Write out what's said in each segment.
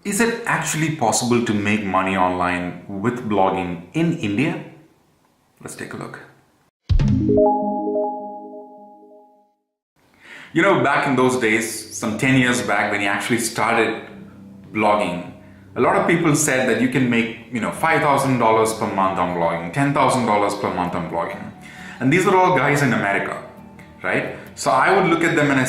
Is it actually possible to make money online with blogging in India? Let's take a look. Back in those days, some 10 years back when you actually started blogging, a lot of people said that you can make, $5,000 per month on blogging, $10,000 per month on blogging. And these are all guys in America, right? So I would look at them and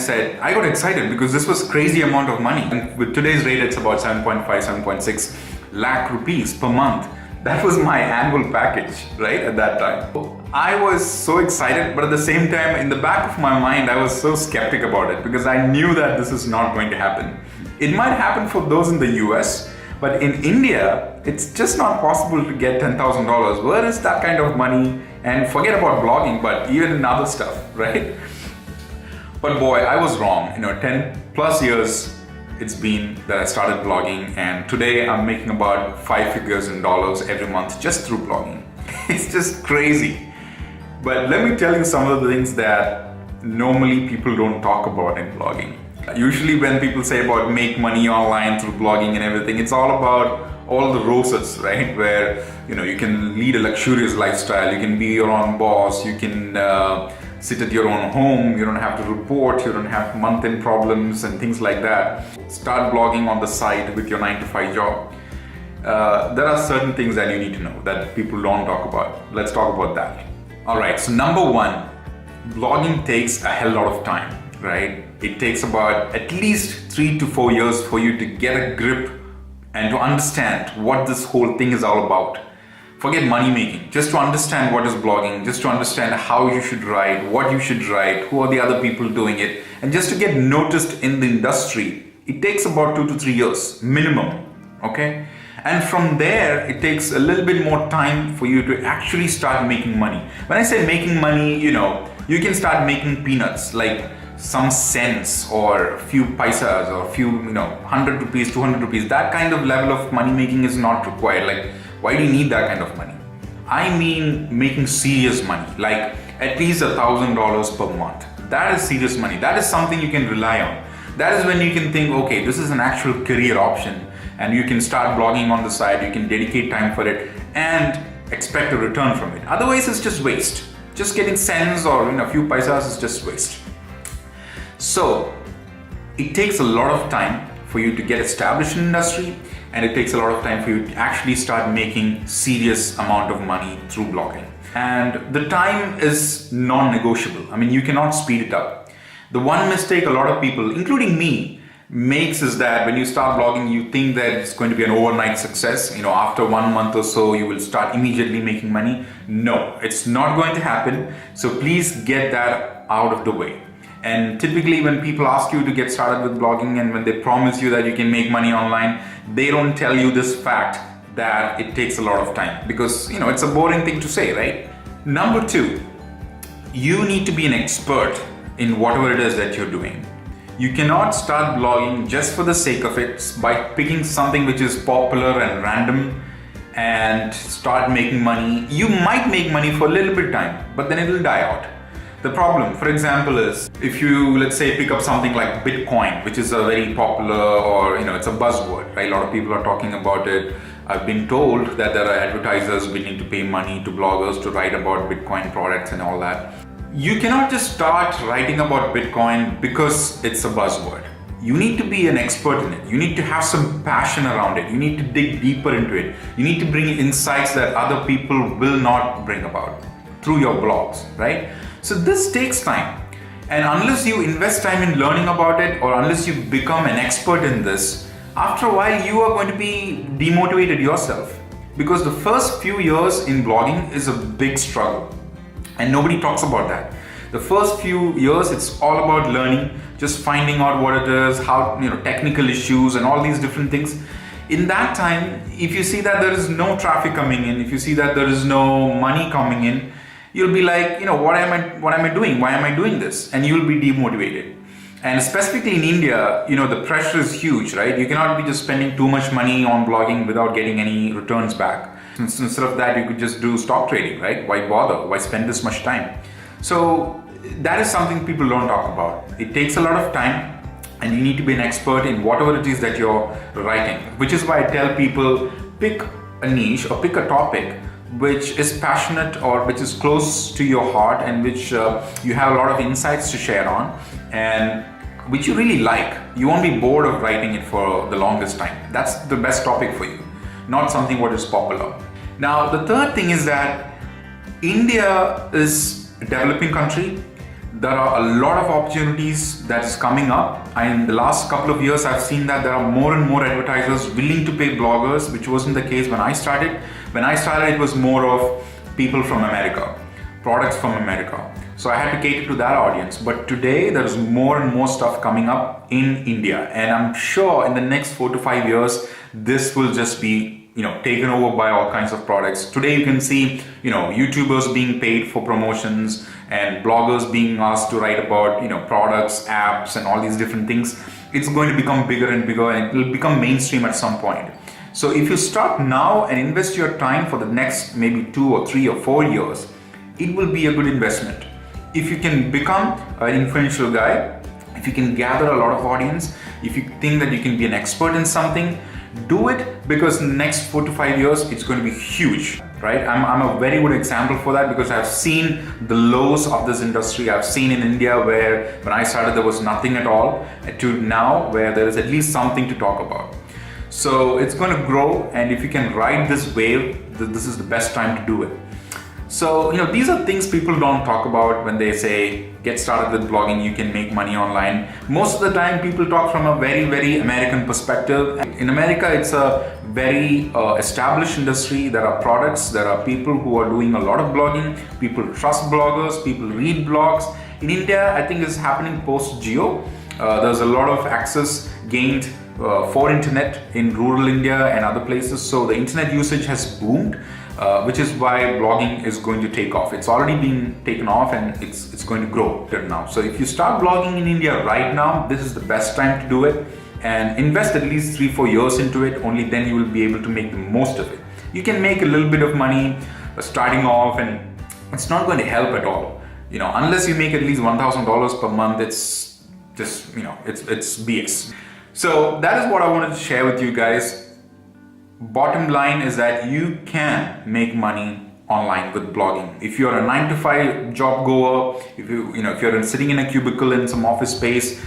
I got excited because this was crazy amount of money. And with today's rate, it's about 7.5, 7.6 lakh rupees per month. That was my annual package, right, at that time. I was so excited, but at the same time, in the back of my mind, I was so skeptic about it because I knew that this is not going to happen. It might happen for those in the US, but in India, it's just not possible to get $10,000. Where is that kind of money? And forget about blogging, but even in other stuff, right? But boy, I was wrong. 10 plus years it's been that I started blogging, and today I'm making about 5 figures in dollars every month just through blogging. It's just crazy. But let me tell you some of the things that normally people don't talk about in blogging. Usually when people say about make money online through blogging and everything, it's all about all the roses, right? Where, you can lead a luxurious lifestyle, you can be your own boss, you can sit at your own home, you don't have to report, you don't have month-end problems and things like that. Start blogging on the side with your 9-to-5 job. There are certain things that you need to know that people don't talk about. Let's talk about that. All right, so number one, blogging takes a hell lot of time, right? It takes about at least 3 to 4 years for you to get a grip and to understand what this whole thing is all about. Forget money making, just to understand what is blogging, just to understand how you should write, what you should write, who are the other people doing it, and just to get noticed in the industry, it takes about 2 to 3 years minimum, okay? And from there, it takes a little bit more time for you to actually start making money. When I say making money, you can start making peanuts, like some cents or a few paisas or a few, 100 rupees, 200 rupees. That kind of level of money making is not required. Like, why do you need that kind of money? I mean making serious money, like at least $1,000 per month. That is serious money. That is something you can rely on. That is when you can think, okay, this is an actual career option, and you can start blogging on the side, you can dedicate time for it and expect a return from it. Otherwise, it's just waste. Just getting cents or a few paisas is just waste. So it takes a lot of time for you to get established in industry, and it takes a lot of time for you to actually start making serious amount of money through blogging. And the time is non-negotiable. I mean, you cannot speed it up. The one mistake a lot of people, including me, makes is that when you start blogging, you think that it's going to be an overnight success. After 1 month or so, you will start immediately making money. No, it's not going to happen. So please get that out of the way. And typically when people ask you to get started with blogging and when they promise you that you can make money online, they don't tell you this fact that it takes a lot of time, because it's a boring thing to say, right? Number two, you need to be an expert in whatever it is that you're doing. You cannot start blogging just for the sake of it by picking something which is popular and random and start making money. You might make money for a little bit of time, but then it will die out. The problem, for example, is if you, let's say, pick up something like Bitcoin, which is a very popular, or it's a buzzword, right? A lot of people are talking about it. I've been told that there are advertisers willing to pay money to bloggers to write about Bitcoin products and all that. You cannot just start writing about Bitcoin because it's a buzzword. You need to be an expert in it. You need to have some passion around it. You need to dig deeper into it. You need to bring insights that other people will not bring about through your blogs, right? So this takes time. And unless you invest time in learning about it, or unless you become an expert in this, after a while you are going to be demotivated yourself. Because the first few years in blogging is a big struggle. And nobody talks about that. The first few years, it's all about learning, just finding out what it is, how, technical issues and all these different things. In that time, if you see that there is no traffic coming in, if you see that there is no money coming in, you'll be like, what am I doing? Why am I doing this? And you'll be demotivated. And specifically in India, the pressure is huge, right? You cannot be just spending too much money on blogging without getting any returns back. Instead of that, you could just do stock trading, right? Why bother? Why spend this much time? So that is something people don't talk about. It takes a lot of time. and you need to be an expert in whatever it is that you're writing, which is why I tell people, pick a niche or pick a topic which is passionate or which is close to your heart, and which you have a lot of insights to share on, and which you really like. You won't be bored of writing it for the longest time. That's the best topic for you, not something what is popular. Now, the third thing is that India is a developing country. There are a lot of opportunities that is coming up. And in the last couple of years, I've seen that there are more and more advertisers willing to pay bloggers, which wasn't the case when I started. When I started, it was more of people from America, products from America. So I had to cater to that audience. But today, there is more and more stuff coming up in India. And I'm sure in the next 4 to 5 years, this will just be taken over by all kinds of products. Today you can see, YouTubers being paid for promotions and bloggers being asked to write about, products, apps, and all these different things. It's going to become bigger and bigger, and it will become mainstream at some point. So if you start now and invest your time for the next maybe 2 or 3 or 4 years, it will be a good investment. If you can become an influential guy, if you can gather a lot of audience, if you think that you can be an expert in something, do it, because in the next 4 to 5 years, it's going to be huge, right? I'm a very good example for that, because I've seen the lows of this industry. I've seen in India where when I started, there was nothing at all, to now where there is at least something to talk about. So it's going to grow, and if you can ride this wave, this is the best time to do it. So, these are things people don't talk about when they say, get started with blogging, you can make money online. Most of the time, people talk from a very, very American perspective. In America, it's a very established industry. There are products, there are people who are doing a lot of blogging. People trust bloggers, people read blogs. In India, I think it's happening post-Geo. There's a lot of access gained for internet in rural India and other places. So the internet usage has boomed, which is why blogging is going to take off. It's already been taken off, and it's going to grow now. So if you start blogging in India right now, this is the best time to do it, and invest at least 3-4 years into it. Only then you will be able to make the most of it. You can make a little bit of money starting off, and it's not going to help at all. Unless you make at least $1,000 per month, it's just, it's BS. So that is what I wanted to share with you guys. Bottom line is that you can make money online with blogging. If you're a 9-to-5 job goer, if you're sitting in a cubicle in some office space,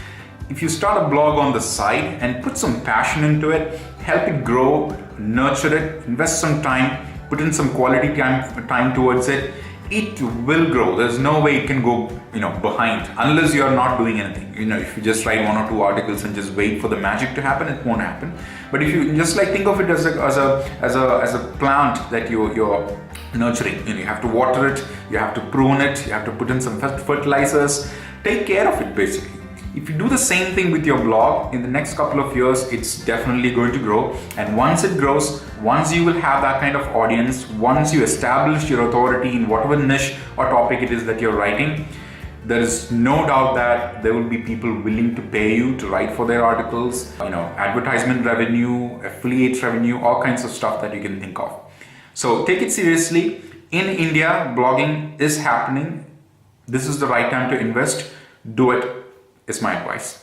if you start a blog on the side and put some passion into it, help it grow, nurture it, invest some time, put in some quality time towards it, it will grow. There's no way it can go, behind, unless you're not doing anything. If you just write 1 or 2 articles and just wait for the magic to happen, it won't happen. But if you just think of it as a plant that you're nurturing, you have to water it, you have to prune it, you have to put in some fertilizers, take care of it basically. If you do the same thing with your blog, in the next couple of years, it's definitely going to grow. And once it grows, once you will have that kind of audience, once you establish your authority in whatever niche or topic it is that you're writing, there is no doubt that there will be people willing to pay you to write for their articles, advertisement revenue, affiliate revenue, all kinds of stuff that you can think of. So take it seriously. In India, blogging is happening. This is the right time to invest. Do it. Is my advice.